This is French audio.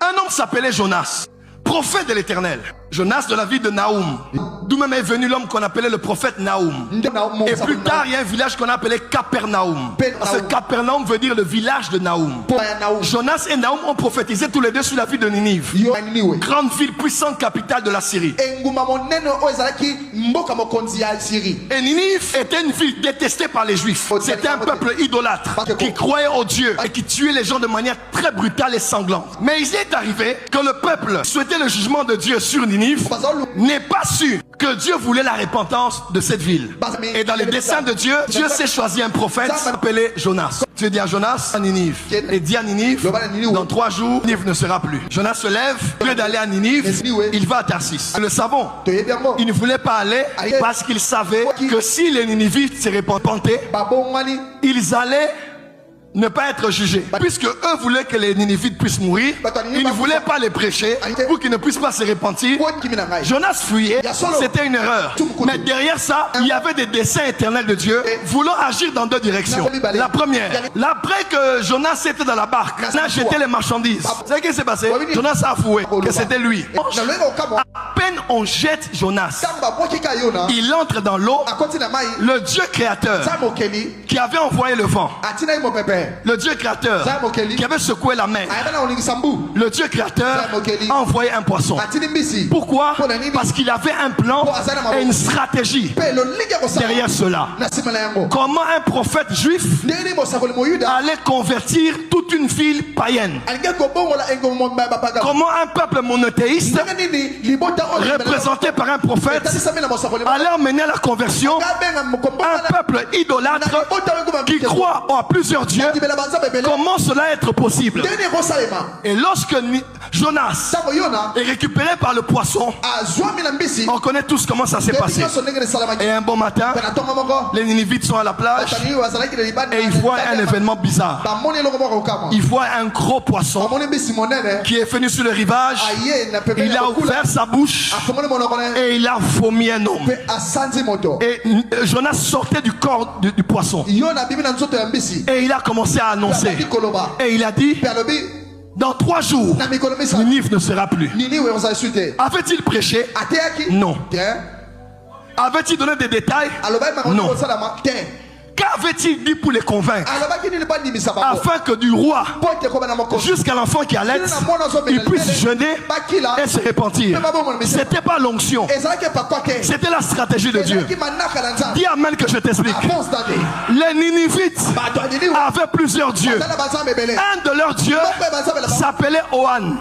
Un homme s'appelait Jonas, prophète de l'Éternel. Jonas de la ville de Naoum. D'où même est venu l'homme qu'on appelait le prophète Naoum. Et plus tard, il y a un village qu'on appelait Capernaum. Parce que Capernaum veut dire le village de Naoum. Jonas et Naoum ont prophétisé tous les deux sur la ville de Ninive. Grande ville puissante capitale de la Syrie. Et Ninive était une ville détestée par les Juifs. C'était un peuple idolâtre qui croyait au Dieu et qui tuait les gens de manière très brutale et sanglante. Mais il est arrivé que le peuple souhaitait le jugement de Dieu sur Ninive, n'est pas sûr que Dieu voulait la repentance de cette ville. Et dans les desseins de Dieu, Dieu s'est choisi un prophète appelé Jonas. Dieu dit à Jonas, à Ninive. Et dit à Ninive, dans 3 jours, Ninive ne sera plus. Jonas se lève, au lieu d'aller à Ninive, il va à Tarsis. Nous le savons. Il ne voulait pas aller parce qu'il savait que si les Ninivites se repentaient, ils allaient ne pas être jugés. Puisque eux voulaient que les Ninivites puissent mourir, ils ne voulaient pas les prêcher pour qu'ils ne puissent pas se repentir. Jonas fuyait, c'était une erreur. Mais derrière ça, il y avait des desseins éternels de Dieu voulant agir dans 2 directions. La première, après que Jonas était dans la barque, là jetait les marchandises. Vous savez ce qui s'est passé? Jonas a avoué que c'était lui. À peine on jette Jonas, il entre dans l'eau. Le Dieu créateur qui avait envoyé le vent, le Dieu créateur qui avait secoué la mer, le Dieu créateur a envoyé un poisson. Pourquoi? Parce qu'il avait un plan et une stratégie derrière cela. Comment un prophète juif allait convertir toute une ville païenne? Comment un peuple monothéiste représenté par un prophète allait emmener à la conversion un peuple idolâtre qui croit en plusieurs dieux? Comment cela être possible? Et lorsque Jonas est récupéré par le poisson, on connaît tous comment ça s'est passé. Et un bon matin, les Ninivites sont à la plage et ils voient un événement bizarre. Ils voient un gros poisson qui est venu sur le rivage. Il a ouvert sa bouche et il a vomi un homme. Et Jonas sortait du corps du poisson et il a commencé à annoncer. Et il a dit, dans 3 jours, Ninive ne sera plus. Avait-il prêché? Non. Avait-il donné des détails? Non. Qu'avait-il dit pour les convaincre? Afin que du roi jusqu'à l'enfant qui allait, il puisse jeûner et se repentir. C'était pas l'onction, c'était la stratégie de Dieu. Dis amen que je t'explique. Les Ninivites avaient plusieurs dieux. Un de leurs dieux s'appelait Oan.